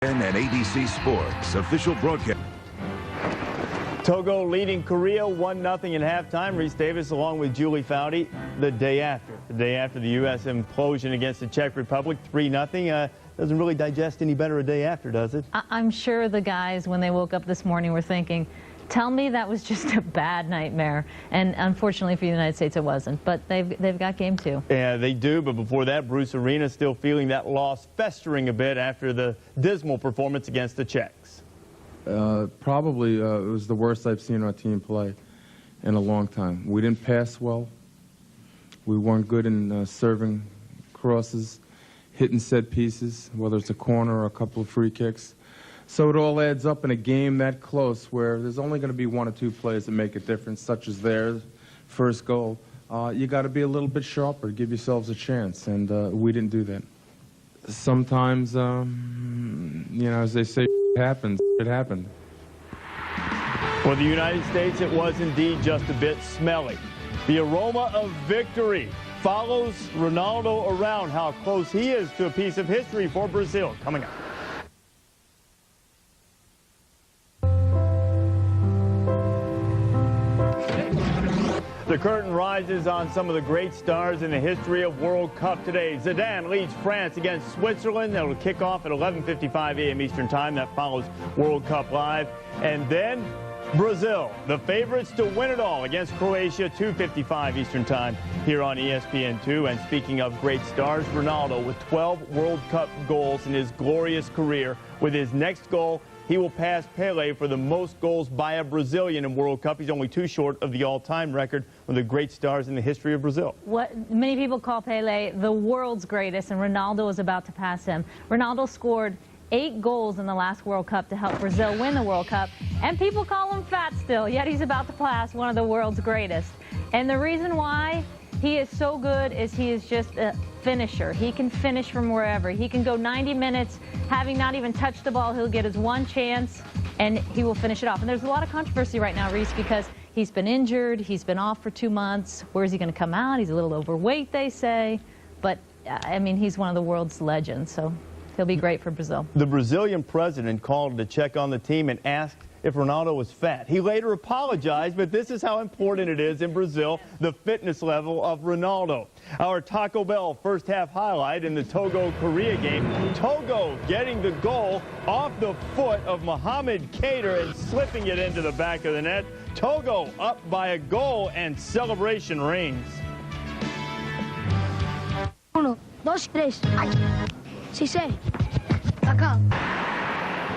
and ABC Sports official broadcast. Toga leading Korea 1-0 at halftime. Reese Davis along with Julie Foudy the day after. The day after the U.S. implosion against the Czech Republic, 3-0. Doesn't really digest any better a day after, does it? I'm sure the guys, when they woke up this morning, were thinking, tell me that was just a bad nightmare. And unfortunately for the United States, it wasn't. But they've got game two. Yeah, they do. But before that, Bruce Arena's still feeling that loss festering a bit after the dismal performance against the Czechs. Probably it was the worst I've seen our team play in a long time. We didn't pass well. We weren't good in serving crosses, hitting set pieces, whether it's a corner or a couple of free kicks. So it all adds up in a game that close where there's only going to be one or two plays that make a difference, such as their first goal. You got to be a little bit sharper to give yourselves a chance, and we didn't do that. Sometimes, you know, as they say, it happens. It happened. For the United States, it was indeed just a bit smelly. The aroma of victory follows Ronaldo around. How close he is to a piece of history for Brazil. Coming up. The curtain rises on some of the great stars in the history of World Cup today. Zidane leads France against Switzerland. That will kick off at 11:55 a.m. Eastern Time. That follows World Cup Live. And then Brazil, the favorites to win it all against Croatia, 2:55 Eastern Time here on ESPN2. And speaking of great stars, Ronaldo with 12 World Cup goals in his glorious career. With his next goal, he will pass Pelé for the most goals by a Brazilian in World Cup. He's only two short of the all-time record, one of the great stars in the history of Brazil. What many people call Pelé the world's greatest, and Ronaldo is about to pass him. Ronaldo scored 8 goals in the last World Cup to help Brazil win the World Cup, and people call him fat still, yet he's about to pass one of the world's greatest. And the reason why he is so good is he is just a finisher. He can finish from wherever. He can go 90 minutes having not even touched the ball. He'll get his one chance and he will finish it off. And there's a lot of controversy right now, Reese, because he's been injured. He's been off for 2 months. Where's he going to come out? He's a little overweight, they say. But, I mean, he's one of the world's legends, so he'll be great for Brazil. The Brazilian president called to check on the team and asked if Ronaldo was fat. He later apologized, but this is how important it is in Brazil, the fitness level of Ronaldo. Our Taco Bell first half highlight in the Togo-Korea game. Togo getting the goal off the foot of Mohamed Cater and slipping it into the back of the net. Togo up by a goal and celebration reigns. 1, 2, 3. Sí, sí. Acá.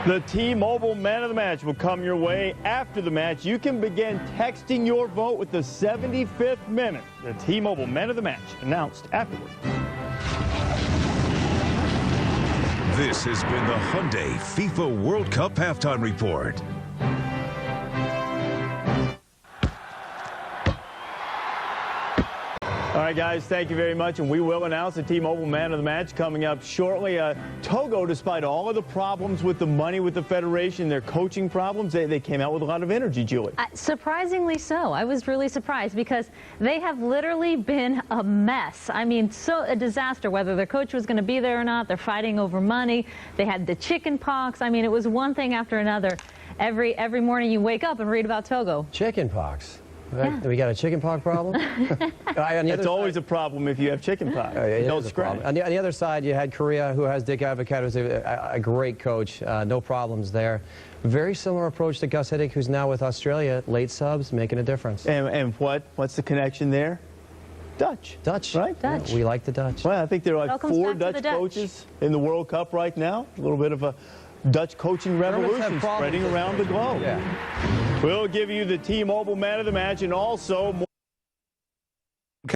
The T-Mobile Man of the Match will come your way after the match. You can begin texting your vote with the 75th minute. The T-Mobile Man of the Match announced afterward. This has been the Hyundai FIFA World Cup Halftime Report. All right, guys, thank you very much, and we will announce the T-Mobile Man of the Match coming up shortly. Togo, despite all of the problems with the money with the Federation, their coaching problems, they came out with a lot of energy, Julie. Surprisingly so. I was really surprised because they have literally been a mess. I mean, so a disaster, whether their coach was going to be there or not. They're fighting over money. They had the chicken pox. I mean, it was one thing after another. Every morning you wake up and read about Togo. Chicken pox. Yeah. We got a chicken pox problem? It's always a problem if you have chicken pox. Don't scratch. On the other side, you had Korea, who has Dick Advocaat, who's a great coach. No problems there. Very similar approach to Gus Hiddink, who's now with Australia. Late subs, making a difference. And what's the connection there? Dutch. Dutch. Right? Dutch. Yeah, we like the Dutch. Well, I think there are like 4 Dutch coaches in the World Cup right now. A little bit of a Dutch coaching revolution spreading around the globe. Yeah. We'll give you the T-Mobile Man of the Match and also more